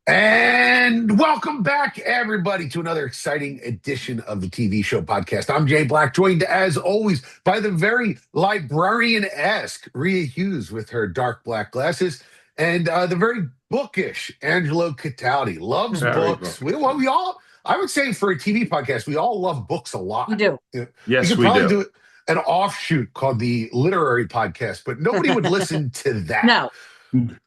And welcome back, everybody, to another exciting edition of the TV Show Podcast. I'm Jay Black, joined as always by the very librarian-esque Rhea Hughes with her dark black glasses, and the very bookish Angelo Cataldi. Loves Very books. bookish. We all, I would say, for a TV podcast, we all love books a lot. We do. Yes, could we probably do. an offshoot called the Literary Podcast, but nobody would listen to that. No.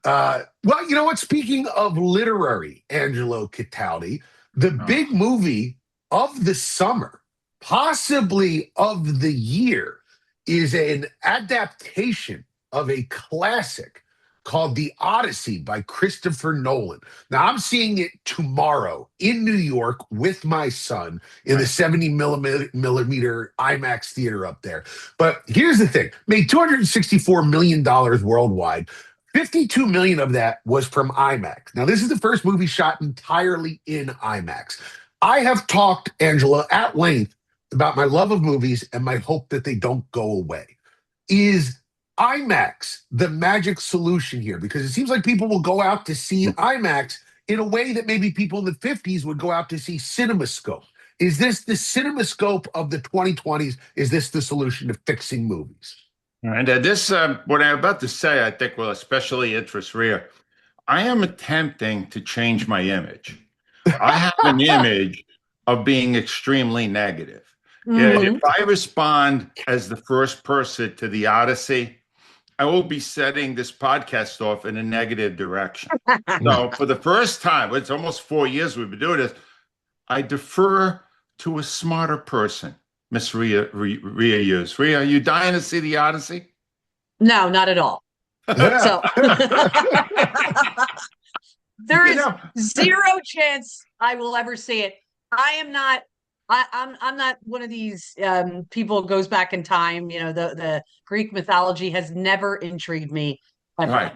Well, you know what? Speaking of literary, Angelo Cataldi, the big movie of the summer, possibly of the year, is an adaptation of a classic called The Odyssey by Christopher Nolan. Now, I'm seeing it tomorrow in New York with my son in the 70 millimeter IMAX theater up there. But here's the thing. Made $264 million worldwide. 52 million of that was from IMAX. Now, this is the first movie shot entirely in IMAX. I have talked, Angela, at length about my love of movies and my hope that they don't go away. Is IMAX the magic solution here? Because it seems like people will go out to see IMAX in a way that maybe people in the 50s would go out to see CinemaScope. Is this the CinemaScope of the 2020s? Is this the solution to fixing movies? And this, what I'm about to say, I think will especially interest Rhea. I am attempting to change my image. I have an image of being extremely negative. Mm-hmm. If I respond as the first person to the Odyssey, I will be setting this podcast off in a negative direction. So for the first time, it's almost 4 years we've been doing this, I defer to a smarter person. Miss Rhea Hughes. Rhea, are you dying to see the Odyssey? No, not at all. So there is zero chance I will ever see it. I am not. I'm not one of these people who goes back in time. You know, the Greek mythology has never intrigued me. Right.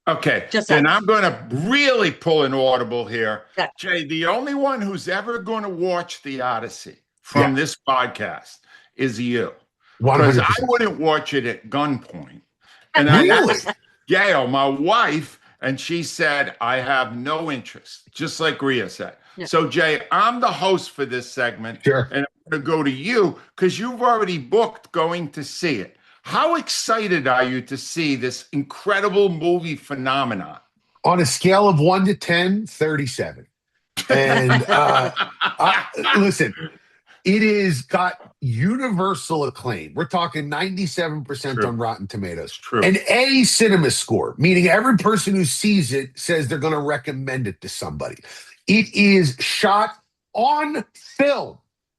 Okay. Just then I'm going to really pull an audible here. Yeah. Jay, the only one who's ever going to watch the Odyssey from this podcast is you. Because I wouldn't watch it at gunpoint. And I asked Gail, my wife, and she said, I have no interest, just like Rhea said. Yeah. So, Jay, I'm the host for this segment. Sure. And I'm going to go to you because you've already booked going to see it. How excited are you to see this incredible movie phenomenon? On a scale of 1 to 10, 37. And listen, it is got universal acclaim. We're talking 97% on Rotten Tomatoes. True. An A cinema score, meaning every person who sees it says they're going to recommend it to somebody. It is shot on film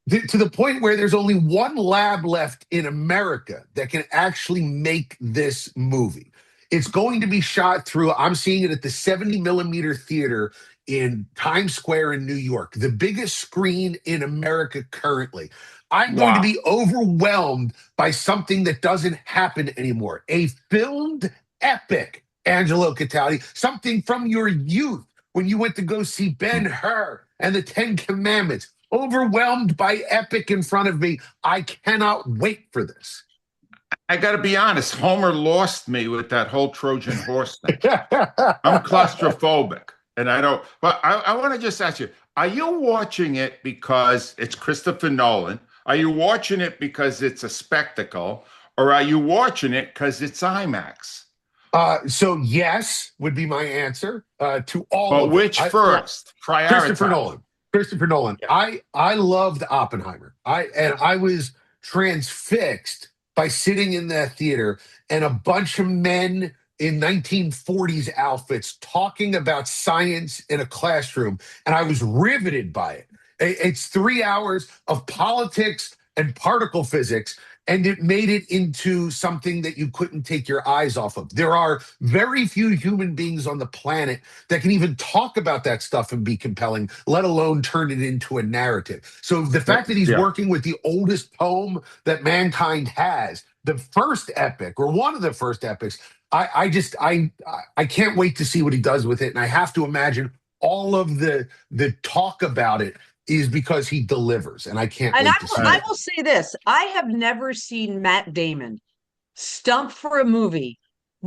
to the point where there's only one lab left in America that can actually make this movie. It's going to be shot through, I'm seeing it at the 70 millimeter theater in Times Square in New York, the biggest screen in America currently. I'm going to be overwhelmed by something that doesn't happen anymore. A filmed epic, Angelo Cataldi, something from your youth when you went to go see Ben-Hur and the Ten Commandments. Overwhelmed by epic in front of me. I cannot wait for this. I got to be honest, Homer lost me with that whole Trojan horse thing. I'm claustrophobic. And I don't, but I want to just ask you, are you watching it because it's Christopher Nolan? Are you watching it because it's a spectacle? Or are you watching it because it's IMAX? So yes, would be my answer to all of it. But which first? Christopher Nolan. Christopher Nolan. Yeah. I loved Oppenheimer. I was transfixed by sitting in that theater and a bunch of men in 1940s outfits talking about science in a classroom, and I was riveted by it. It's 3 hours of politics and particle physics, and it made it into something that you couldn't take your eyes off of. There are very few human beings on the planet that can even talk about that stuff and be compelling, let alone turn it into a narrative. So the fact that he's working with the oldest poem that mankind has, the first epic, or one of the first epics, I can't wait to see what he does with it. And I have to imagine all of the talk about it is because he delivers, and I can't wait to see it. I will say this. I have never seen Matt Damon stump for a movie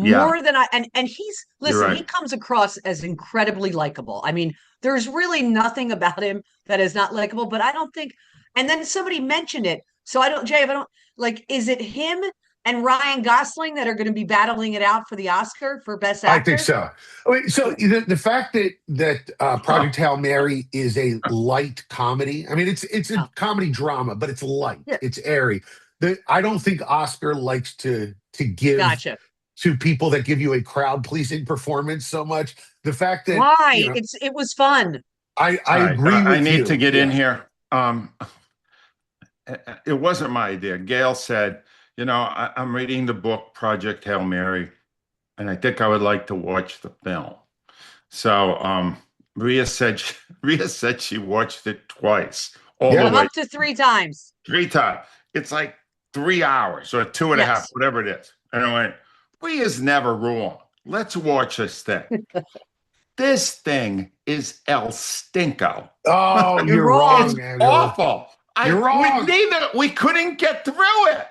Yeah. more than I and he's listen, right. he comes across as incredibly likable. I mean, there's really nothing about him that is not likable, but I don't think, and then somebody mentioned it. So I don't, Jay, if I don't like, is it him and Ryan Gosling that are going to be battling it out for the Oscar for Best I think Actor? so. Wait, so the fact that Project Hail Mary is a light comedy. I mean, it's a comedy drama, but it's light. Yeah. It's airy. I don't think Oscar likes to give Gotcha. to people that give you a crowd pleasing performance so much. The fact that Why? It was fun. I All right, agree with I need you. to get in here. It wasn't my idea. Gail said, I'm reading the book Project Hail Mary, and I think I would like to watch the film. So Rhea said she watched it twice, all Yeah. the I'm way up to 3 times. 3 times. It's like 3 hours or 2.5, Yes. whatever it is. And I went, Rhea's never wrong. Let's watch this thing. This thing is El Stinko. Oh, You're you're wrong. wrong, It's Angelo. awful. You're wrong. We couldn't get through it.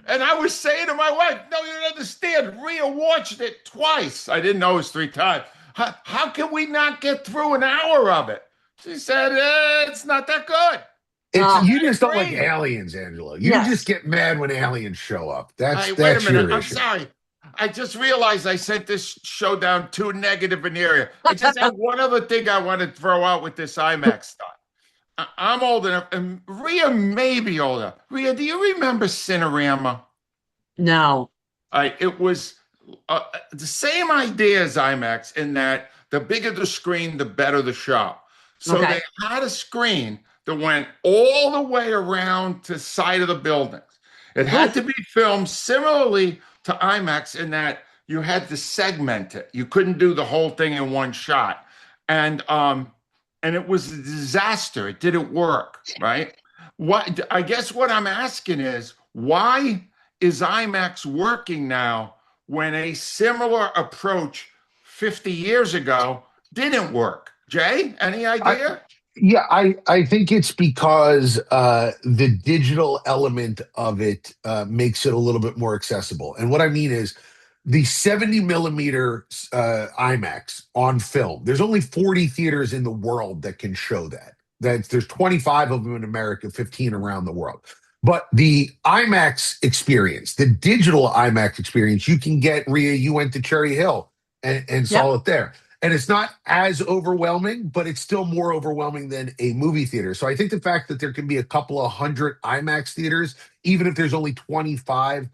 And I was saying to my wife, no, you don't understand. Rhea watched it twice. I didn't know it was 3 times. How can we not get through an hour of it? She said, it's not that good. You just don't like agree. aliens, Angelo. You Yes. just get mad when aliens show up. That's Hey, wait a minute. your I'm issue. sorry. I just realized I sent this show down too negative an area. I just have one other thing I want to throw out with this IMAX stuff. I'm old enough, and Rhea may be older. Rhea, do you remember Cinerama? No. It was the same idea as IMAX in that the bigger the screen, the better the show. So Okay. they had a screen that went all the way around to the side of the buildings. It had to be filmed similarly to IMAX in that you had to segment it. You couldn't do the whole thing in one shot. And it was a disaster. It didn't work, right? I guess what I'm asking is, why is IMAX working now when a similar approach 50 years ago didn't work? Jay, any idea? I think it's because the digital element of it makes it a little bit more accessible. And what I mean is the 70 millimeter IMAX on film. There's only 40 theaters in the world that can show that. There's 25 of them in America, 15 around the world. But the IMAX experience, the digital IMAX experience, you can get, Rhea, you went to Cherry Hill and saw it there. And it's not as overwhelming, but it's still more overwhelming than a movie theater. So I think the fact that there can be a couple of hundred IMAX theaters, even if there's only 25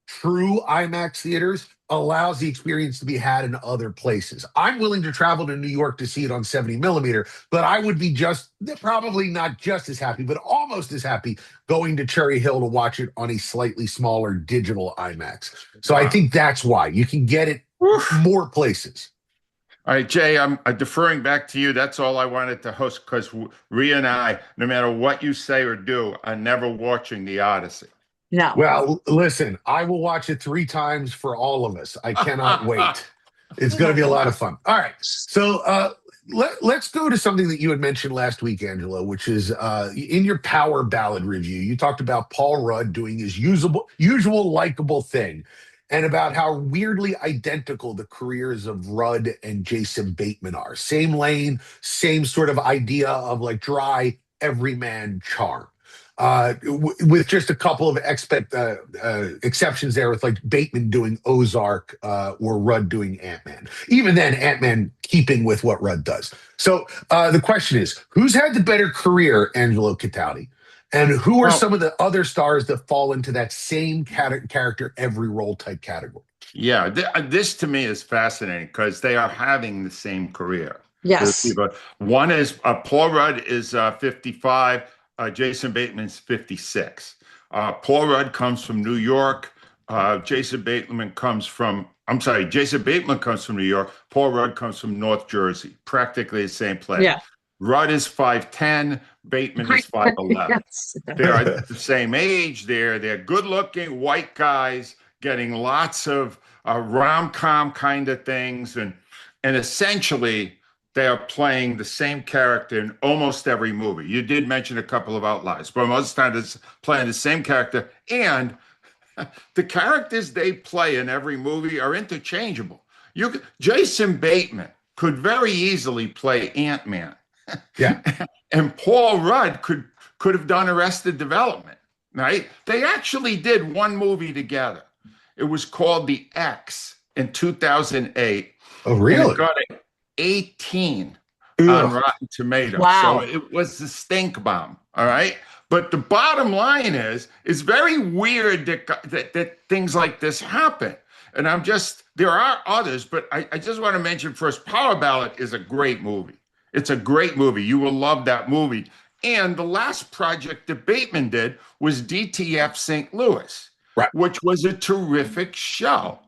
true IMAX theaters, allows the experience to be had in other places. I'm willing to travel to New York to see it on 70 millimeter, but I would be probably not just as happy, but almost as happy going to Cherry Hill to watch it on a slightly smaller digital IMAX. So I think that's why you can get it more places. All right, Jay, I'm deferring back to you. That's all I wanted to host because Rhea and I, no matter what you say or do, are never watching the Odyssey. No. Well, listen, I will watch it 3 times for all of us. I cannot wait. It's going to be a lot of fun. All right. So let's go to something that you had mentioned last week, Angelo, which is in your Power Ballad review, you talked about Paul Rudd doing his usual likable thing, and about how weirdly identical the careers of Rudd and Jason Bateman are. Same lane, same sort of idea of like dry everyman charm. With just a couple of exceptions there, with like Bateman doing Ozark or Rudd doing Ant-Man. Even then, Ant-Man keeping with what Rudd does. So the question is, who's had the better career, Angelo Cataldi? And who are some of the other stars that fall into that same character every role type category? Yeah, this to me is fascinating because they are having the same career. Yes. One is Paul Rudd is 55. Jason Bateman's 56. Paul Rudd comes from New York. Jason Bateman comes from New York. Paul Rudd comes from North Jersey, practically the same place. Yeah. Rudd is 5'10", Bateman is 5'11". Yes. They're the same age. They're good-looking white guys getting lots of rom-com kind of things, and essentially they are playing the same character in almost every movie. You did mention a couple of outliers, but most of the time it's playing the same character, and the characters they play in every movie are interchangeable. Jason Bateman could very easily play Ant-Man. Yeah. And Paul Rudd could have done Arrested Development, right? They actually did one movie together. It was called The X in 2008. Oh, really? And it got an 18 Ugh. on Rotten Tomatoes. Wow. So it was the stink bomb, all right? But the bottom line is, it's very weird that things like this happen. And there are others, but I just want to mention first, Power Ballad is a great movie. It's a great movie. You will love that movie. And the last project that Bateman did was DTF St. Louis, right, which was a terrific show.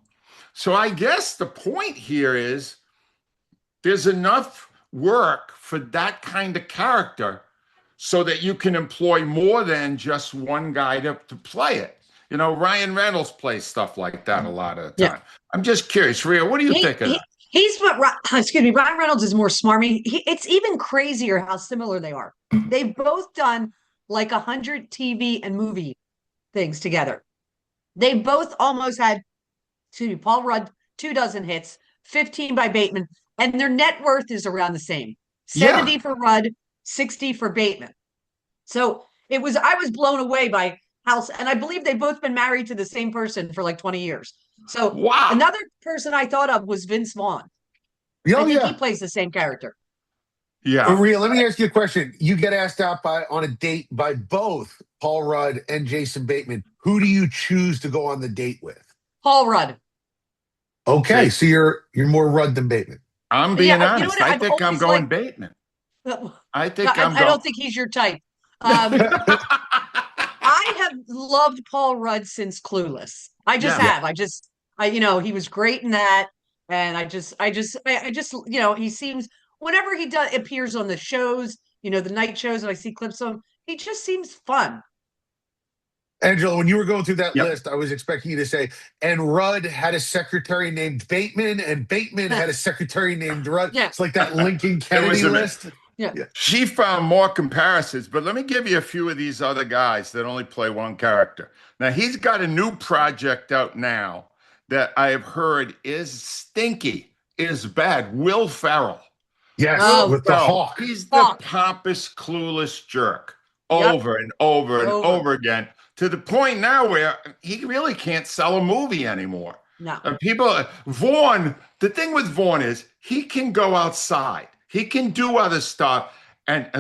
So I guess the point here is there's enough work for that kind of character so that you can employ more than just one guy to play it. You know, Ryan Reynolds plays stuff like that a lot of the time. Yeah. I'm just curious, Rhea, what do you think of that? Ryan Reynolds is more smarmy. It's even crazier how similar they are. They've both done like 100 TV and movie things together. They both almost had, Paul Rudd, 24 hits, 15 by Bateman, and their net worth is around the same. 70 for Rudd, 60 for Bateman. So I was blown away by how, and I believe they've both been married to the same person for like 20 years. So wow. Another person I thought of was Vince Vaughn. I think he plays the same character. Yeah. Rhea, let me ask you a question. You get asked out on a date by both Paul Rudd and Jason Bateman. Who do you choose to go on the date with? Paul Rudd. Okay, so you're more Rudd than Bateman. I'm being honest. I think I'm going Bateman. I don't think he's your type. I have loved Paul Rudd since Clueless. I just have. He was great in that. And I just, he seems, whenever he appears on the shows, the night shows, and I see clips of him, he just seems fun. Angelo, when you were going through that list, I was expecting you to say, and Rudd had a secretary named Bateman, and Bateman had a secretary named Rudd. Yeah. It's like that Lincoln Kennedy list. Yeah. She found more comparisons, but let me give you a few of these other guys that only play one character. Now, he's got a new project out now that I have heard is stinky, is bad. Will Ferrell. Yes, with the hawk. He's the pompous, clueless jerk over and over and over again, to the point now where he really can't sell a movie anymore. No. Vaughn, the thing with Vaughn is he can go outside. He can do other stuff. And,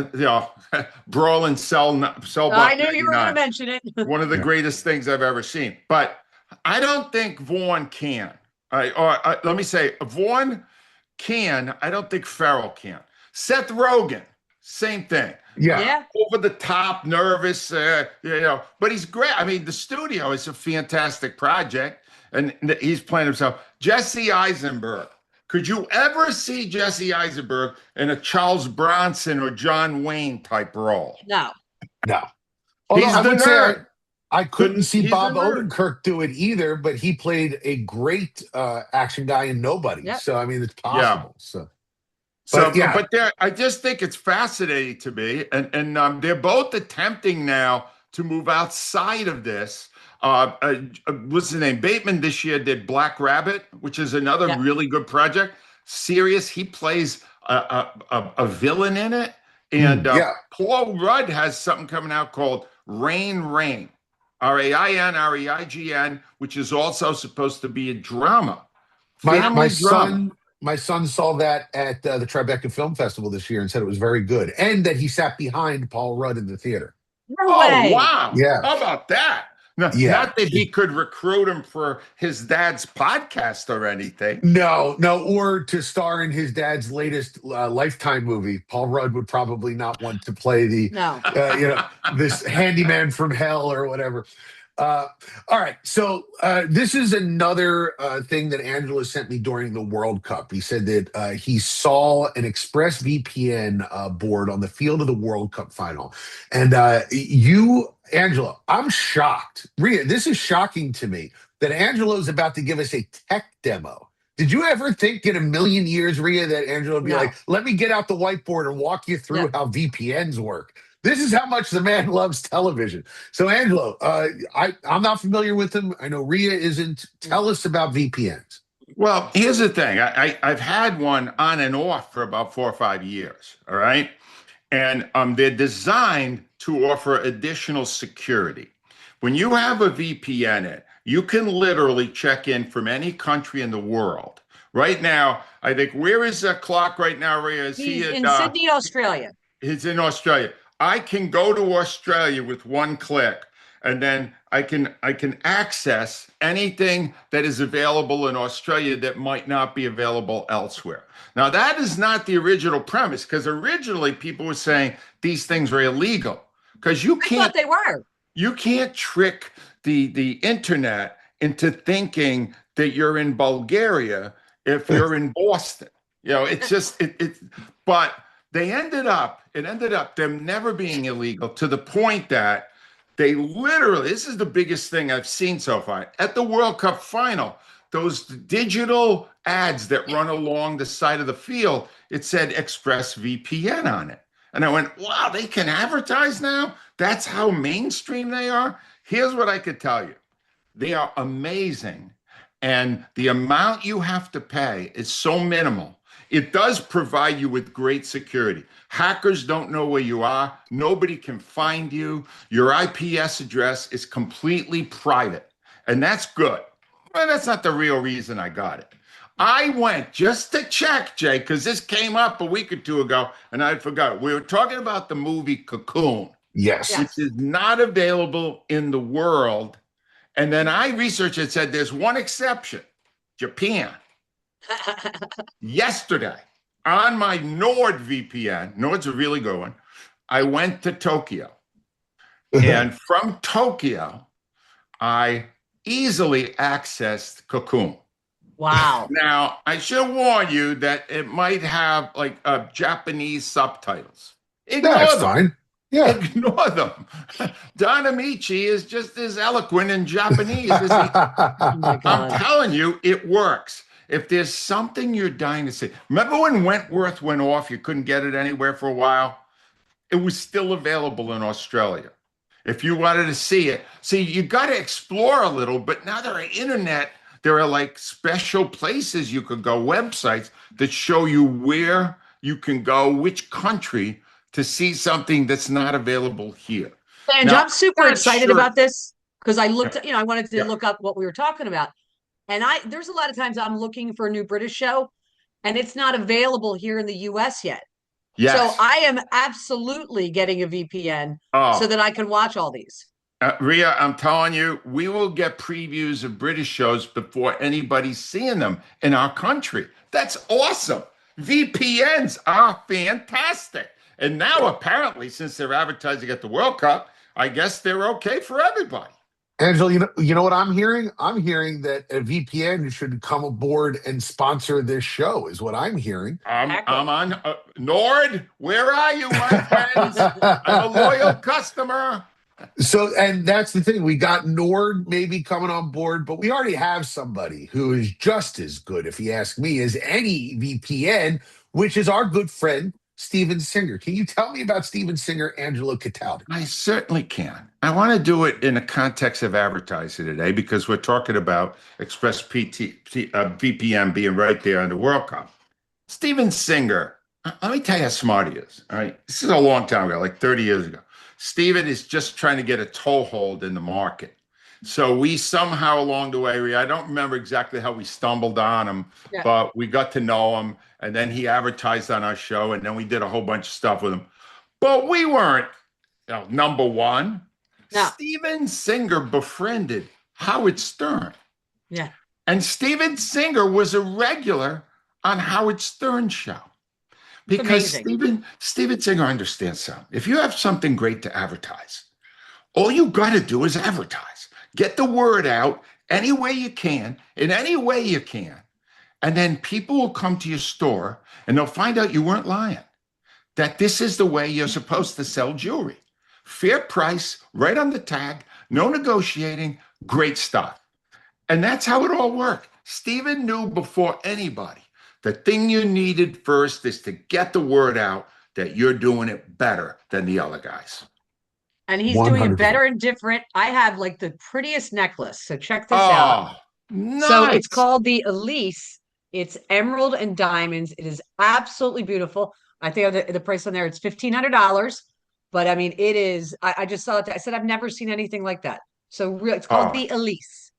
brawl and sell. I knew you were going to mention it. One of the greatest things I've ever seen. But I don't think Vaughn can. Let me say, Vaughn can. I don't think Ferrell can. Seth Rogen, same thing. Yeah. Over the top, nervous, but he's great. I mean, The Studio is a fantastic project, and he's playing himself. Jesse Eisenberg. Could you ever see Jesse Eisenberg in a Charles Bronson or John Wayne type role? No. Although I would say I couldn't see Bob Odenkirk do it either, but he played a great action guy in Nobody. Yep. So, I mean, it's possible. Yeah. I just think it's fascinating to me. And they're both attempting now to move outside of this. What's his name? Bateman this year did Black Rabbit, which is another really good project. Serious. He plays a villain in it. And Paul Rudd has something coming out called Rain, Rain, Reigen, which is also supposed to be a drama. My son saw that at the Tribeca Film Festival this year and said it was very good, and that he sat behind Paul Rudd in the theater. No way. Wow! Yeah, how about that? No, not that he could recruit him for his dad's podcast or anything. No, or to star in his dad's latest Lifetime movie. Paul Rudd would probably not want to play this handyman from hell or whatever. All right, so this is another thing that Angelo sent me during the World Cup. He said that he saw an ExpressVPN board on the field of the World Cup final. And Angelo, I'm shocked. Rhea, this is shocking to me that Angelo's about to give us a tech demo. Did you ever think in a million years, Rhea, that Angelo would be like, let me get out the whiteboard and walk you through how VPNs work? This is how much the man loves television. So, Angelo, I'm not familiar with him. I know Rhea isn't. Tell us about VPNs. Well, here's the thing. I've had one on and off for about 4 or 5 years. All right. And they're designed to offer additional security. When you have a VPN in, you can literally check in from any country in the world. Right now, I think, where is the clock right now, Rhea? Is He's he in Sydney, Australia. He's in Australia. I can go to Australia with one click, and then I can access anything that is available in Australia that might not be available elsewhere. Now, that is not the original premise, because originally people were saying these things were illegal because I thought they were. you can't trick the internet into thinking that you're in Bulgaria if you're in Boston. It's just but it ended up them never being illegal, to the point that they literally, this is the biggest thing I've seen so far at the World Cup final, those digital ads that run along the side of the field, it said ExpressVPN on it. And I went, wow, they can advertise now? That's how mainstream they are? Here's what I could tell you. They are amazing. And the amount you have to pay is so minimal. It does provide you with great security. Hackers don't know where you are. Nobody can find you. Your IPS address is completely private. And that's good. But that's not the real reason I got it. I went just to check, Jay, because this came up a week or two ago, and I forgot. We were talking about the movie Cocoon. Yes. Which is not available in the world. And then I researched it, said there's one exception, Japan. Yesterday, on my NordVPN, Nord's a really good one, I went to Tokyo. And from Tokyo, I easily accessed Cocoon. Wow. Now, I should warn you that it might have like Japanese subtitles. That's fine. Yeah. Ignore them. Don Amici is just as eloquent in Japanese as he. Oh my God. I'm telling you, it works. If there's something you're dying to see, remember when Wentworth went off, you couldn't get it anywhere for a while? It was still available in Australia. If you wanted to see it, see, you got to explore a little, but now there are like special places you could go, websites that show you where you can go, which country, to see something that's not available here. And I'm super excited about this because I looked, Yeah. I wanted to look up what we were talking about. And there's a lot of times I'm looking for a new British show and it's not available here in the US yet. Yes. So I am absolutely getting a VPN so that I can watch all these. Rhea, I'm telling you, we will get previews of British shows before anybody's seeing them in our country. That's awesome. VPNs are fantastic. And now, apparently, since they're advertising at the World Cup, I guess they're okay for everybody. Angelo, you know what I'm hearing? I'm hearing that a VPN should come aboard and sponsor this show, is what I'm hearing. I'm on Nord. Where are you, my friends? I'm a loyal customer. So, and that's the thing. We got Nord maybe coming on board, but we already have somebody who is just as good, if you ask me, as any VPN, which is our good friend, Steven Singer. Can you tell me about Steven Singer, Angelo Cataldi? I certainly can. I want to do it in the context of advertising today because we're talking about VPN being right there on the World Cup. Steven Singer, let me tell you how smart he is. All right. This is a long time ago, like 30 years ago. Steven is just trying to get a toehold in the market. So we somehow along the way, I don't remember exactly how we stumbled on him, but we got to know him. And then he advertised on our show, and then we did a whole bunch of stuff with him. But we weren't number one. No. Steven Singer befriended Howard Stern. Yeah. And Steven Singer was a regular on Howard Stern's show. Because Steven Singer understands something. If you have something great to advertise, all you got to do is advertise. Get the word out any way you can, in any way you can. And then people will come to your store and they'll find out you weren't lying, that this is the way you're supposed to sell jewelry. Fair price, right on the tag, no negotiating, great stuff. And that's how it all worked. Steven knew before anybody, the thing you needed first is to get the word out that you're doing it better than the other guys. And he's doing it 100%. better and different. I have like the prettiest necklace. So check this out. Nice. So it's called the Elise. It's emerald and diamonds. It is absolutely beautiful. I think the price on there, it's $1,500. But I mean, it is, I just saw it. I said, I've never seen anything like that. So it's called the Elise.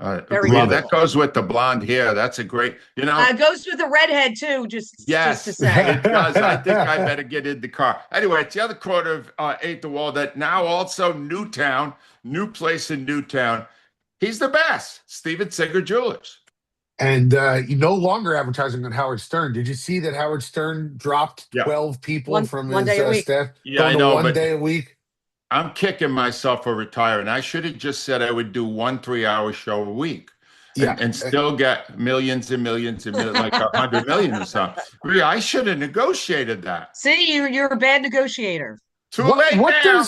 Very Rhea, beautiful. that goes with the blonde hair. That's a great, It goes with the redhead too, just to say. It does. I think I better get in the car. Anyway, it's the other quarter of Eight the Wall that now also Newtown, new place in Newtown. He's the best. Steven Singer Jewelers. And you no longer advertising on Howard Stern. Did you see that Howard Stern dropped 12 people from his staff? Yeah, I know. 1 day a week. I'm kicking myself for retiring. I should have just said I would do 1 3-hour show a week. And still get millions and millions and millions, like 100 million or something. Rhea, I should have negotiated that. See, you're a bad negotiator. Too late now.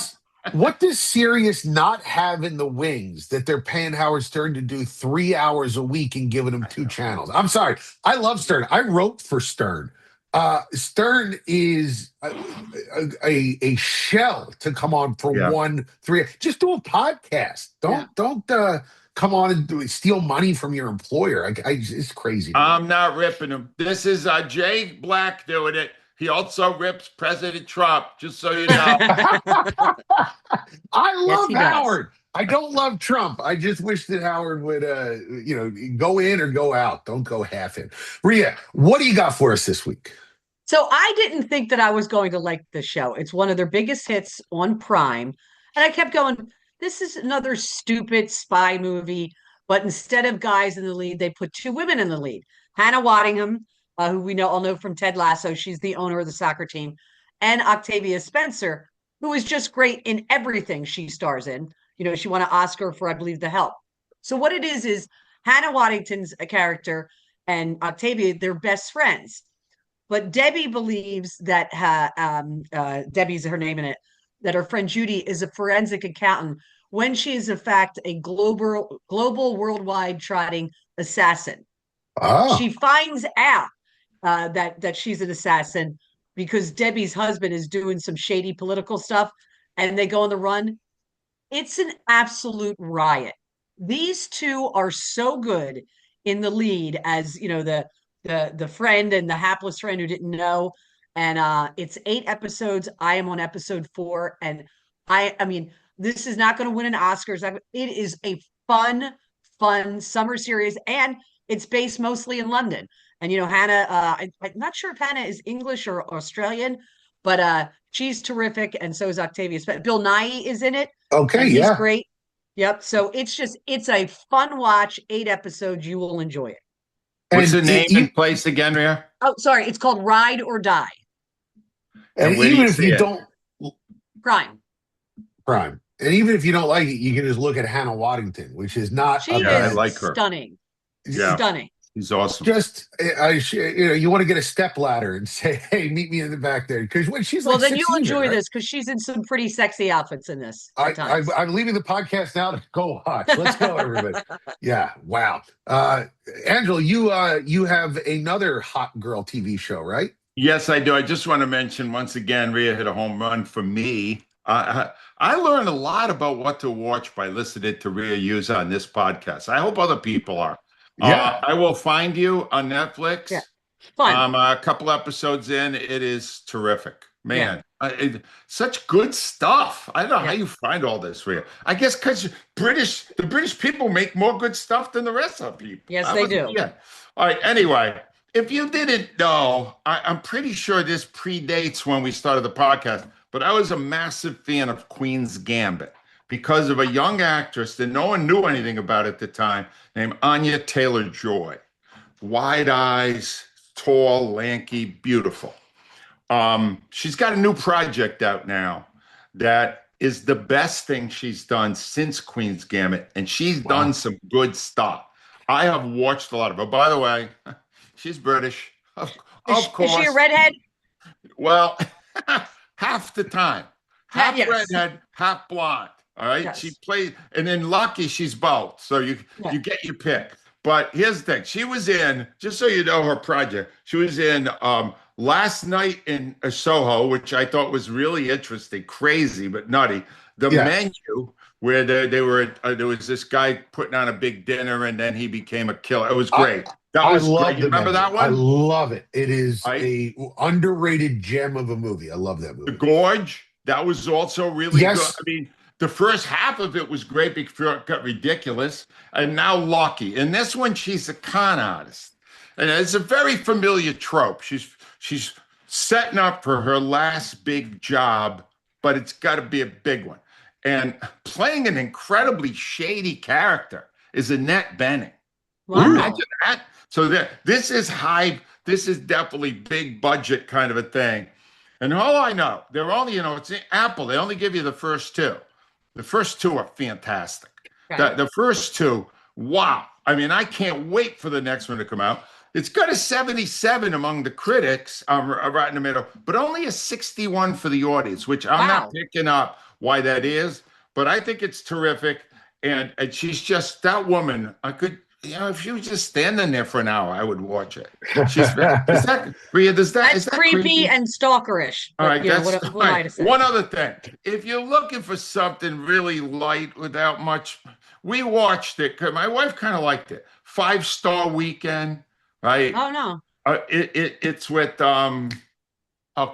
What does Sirius not have in the wings that they're paying Howard Stern to do 3 hours a week and giving him 2 channels? I'm sorry. I love Stern. I wrote for Stern. Stern is a shell to come on for 1 3. Just do a podcast. Don't come on and steal money from your employer. It's crazy. I'm not ripping him. This is Jay Black doing it. He also rips President Trump, just so you know. I love Howard. I don't love Trump. I just wish that Howard would, go in or go out. Don't go half in. Rhea, what do you got for us this week? So I didn't think that I was going to like the show. It's one of their biggest hits on Prime. And I kept going, this is another stupid spy movie. But instead of guys in the lead, they put 2 women in the lead. Hannah Waddingham, who we all know from Ted Lasso. She's the owner of the soccer team. And Octavia Spencer, who is just great in everything she stars in. She won an Oscar for, I believe, The Help. So what it is Hannah Waddington's a character and Octavia, they're best friends. But Debbie believes that Debbie's her name in it, that her friend Judy is a forensic accountant when she is, in fact, a global worldwide trotting assassin. Oh. She finds out that she's an assassin because Debbie's husband is doing some shady political stuff and they go on the run. It's an absolute riot. These 2 are so good in the lead as, the friend and the hapless friend who didn't know. And it's 8 episodes. I am on episode 4. And I mean, this is not going to win an Oscar. It is a fun summer series. And it's based mostly in London. And, Hannah, I'm not sure if Hannah is English or Australian, but she's terrific. And so is Octavia. Bill Nighy is in it. Okay, he's great. Yep. So it's a fun watch, 8 episodes. You will enjoy it. What's the name and place again, Rhea? Oh, sorry. It's called Ride or Die. And even if you don't... Prime. And even if you don't like it, you can just look at Hannah Waddington, which is not... She is I like her. Stunning. Yeah. Stunning. He's awesome. Just, you want to get a step ladder and say, "Hey, meet me in the back there." Because when she's well, like, then you'll enjoy this because she's in some pretty sexy outfits in this. I'm leaving the podcast now to go watch. Let's go, everybody. Yeah, wow. Angelo, you have another hot girl TV show, right? Yes, I do. I just want to mention once again, Rhea hit a home run for me. I learned a lot about what to watch by listening to Rhea use on this podcast. I hope other people are. Yeah. I Will Find You on Netflix. Yeah. Fun. A couple episodes in, it is terrific. Man, such good stuff. I don't know how you find all this, Rhea. I guess because the British people make more good stuff than the rest of people. Yes, they do. Yeah. All right. Anyway, if you didn't know, I'm pretty sure this predates when we started the podcast, but I was a massive fan of Queen's Gambit because of a young actress that no one knew anything about at the time named Anya Taylor-Joy. Wide eyes, tall, lanky, beautiful. She's got a new project out now that is the best thing she's done since Queen's Gambit, and she's done some good stuff. I have watched a lot of her. By the way, she's British. Of course. Is she a redhead? Well, half the time. Half Yes. redhead, half blonde. All right. Yes. She played, and then Lucky, she's both. So you get your pick. But here's the thing. She was in, just so you know her project, she was in last night in Soho, which I thought was really interesting, crazy but nutty. The Yeah. menu where they were there was this guy putting on a big dinner and then he became a killer. It was great. That I was love great. You the remember menu. that I one? love it. It is Right? a underrated gem of a movie. I love that The movie. Gorge, that was also really good. Yes. I mean, the first half of it was great before it got ridiculous. And now Lucky. In this one, she's a con artist. And it's a very familiar trope. She's setting up for her last big job, but it's got to be a big one. And playing an incredibly shady character is Annette Bening. Wow. Imagine that. So this is high, this is definitely big budget kind of a thing. And all I know, they're only, it's Apple. They only give you the first two. The first two are fantastic. Okay. The first two, wow. I mean, I can't wait for the next one to come out. It's got a 77 among the critics, right in the middle, but only a 61 for the audience, which I'm Wow. not picking up why that is, but I think it's terrific. And she's just, that woman, I could, if she was just standing there for an hour, I would watch it. Rhea, That's creepy and stalkerish. All right, But, that's what am I to say? one other thing. If you're looking for something really light without much, we watched it because my wife kind of liked it. 5-Star Weekend, right? Oh no. It's with oh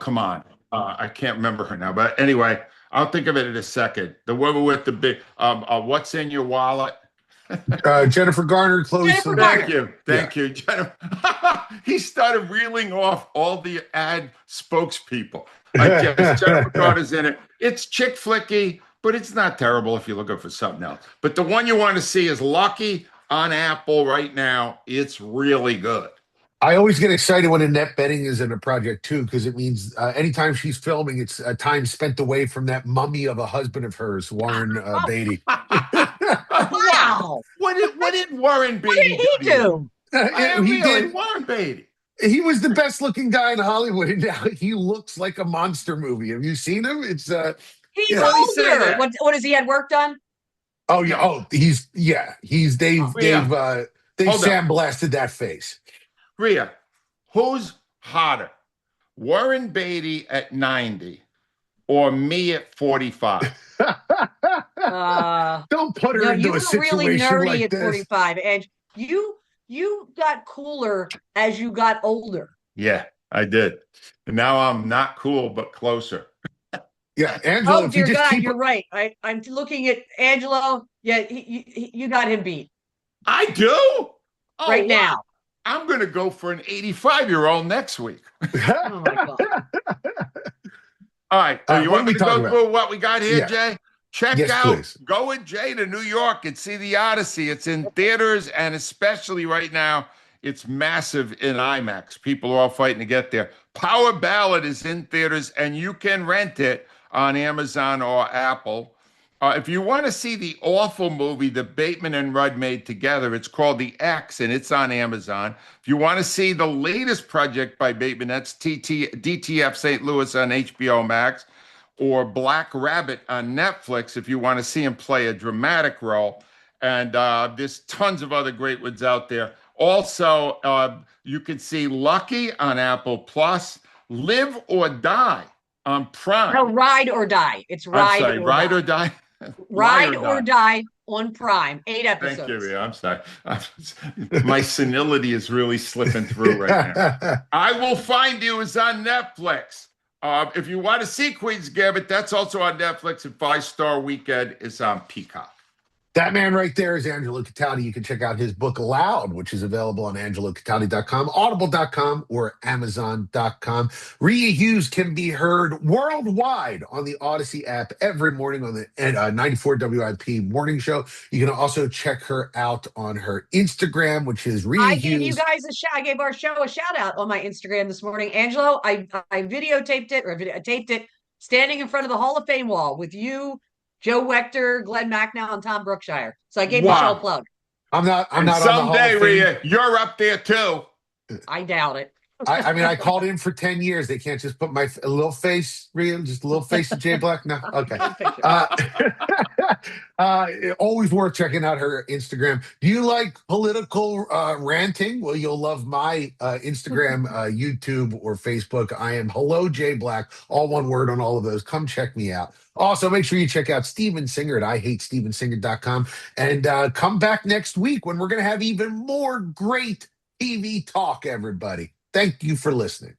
come on, I can't remember her now, but anyway, I'll think of it in a second. The woman with the big what's in your wallet? Jennifer Garner, Chloe Jennifer Sylvester. Thank you, Jennifer. He started reeling off all the ad spokespeople. I guess Jennifer Garner's in it. It's chick flicky, but it's not terrible if you're looking for something else. But the one you want to see is Lucky on Apple right now. It's really good. I always get excited when Annette Bening is in a project too, because it means anytime she's filming, it's time spent away from that mummy of a husband of hers, Warren Beatty. Wow. What did Warren Beatty What did he do? He did. Warren Beatty. He was the best looking guy in Hollywood, and now he looks like a monster movie. Have you seen him? It's He's yeah. older. What has he had work done? Oh yeah. Oh, they've sandblasted that face. Rhea, who's hotter? Warren Beatty at 90 or me at 45? Don't put her into a situation really nerdy like at this. 45, and you got cooler as you got older. Yeah, I did. And now I'm not cool, but closer. Yeah, Angelo. Oh dear God, you're right. I'm looking at Angelo. Yeah, you got him beat. I do? Oh, right now. I'm going to go for an 85-year-old next week. Oh my God. All right. You want me to go through what we got here, Yeah. Jay? Check out, please. Go with Jay to New York and see the Odyssey. It's in theaters, and especially right now, it's massive in IMAX. People are all fighting to get there. Power Ballad is in theaters, and you can rent it on Amazon or Apple. If you want to see the awful movie that Bateman and Rudd made together, it's called The X, and it's on Amazon. If you want to see the latest project by Bateman, that's DTF St. Louis on HBO Max, or Black Rabbit on Netflix if you want to see him play a dramatic role. And there's tons of other great ones out there. Also, you can see Lucky on Apple Plus, Live or Die on Prime. No, Ride or Die. It's Ride or Die. Ride or Die on Prime. 8 episodes. Thank you, Rhea. I'm sorry. My senility is really slipping through right now. I Will Find You is on Netflix. If you want to see Queen's Gambit, that's also on Netflix. And 5-Star Weekend is on Peacock. That man right there is Angelo Cataldi. You can check out his book Loud, which is available on angelocataldi.com, audible.com, or amazon.com. Rhea Hughes can be heard worldwide on the Odyssey app every morning on the 94 WIP morning show. You can also check her out on her Instagram, which is Rhea Hughes. Gave you guys I gave our show a shout out on my Instagram this morning. Angelo, I videotaped it, or I taped it standing in front of the Hall of Fame wall with you, Joe Wechter, Glenn Macnow, and Tom Brookshire. So I gave the show a plug. I'm not someday, Rhea, you're up there too. I doubt it. I mean, I called in for 10 years. They can't just put a little face, Rhea, just a little face of Jay Black. No, okay. Always worth checking out her Instagram. Do you like political ranting? Well, you'll love my Instagram, YouTube, or Facebook. I am Hello Jay Black, all one word on all of those. Come check me out. Also, make sure you check out Steven Singer at IHateStevenSinger.com. And come back next week when we're going to have even more great TV talk, everybody. Thank you for listening.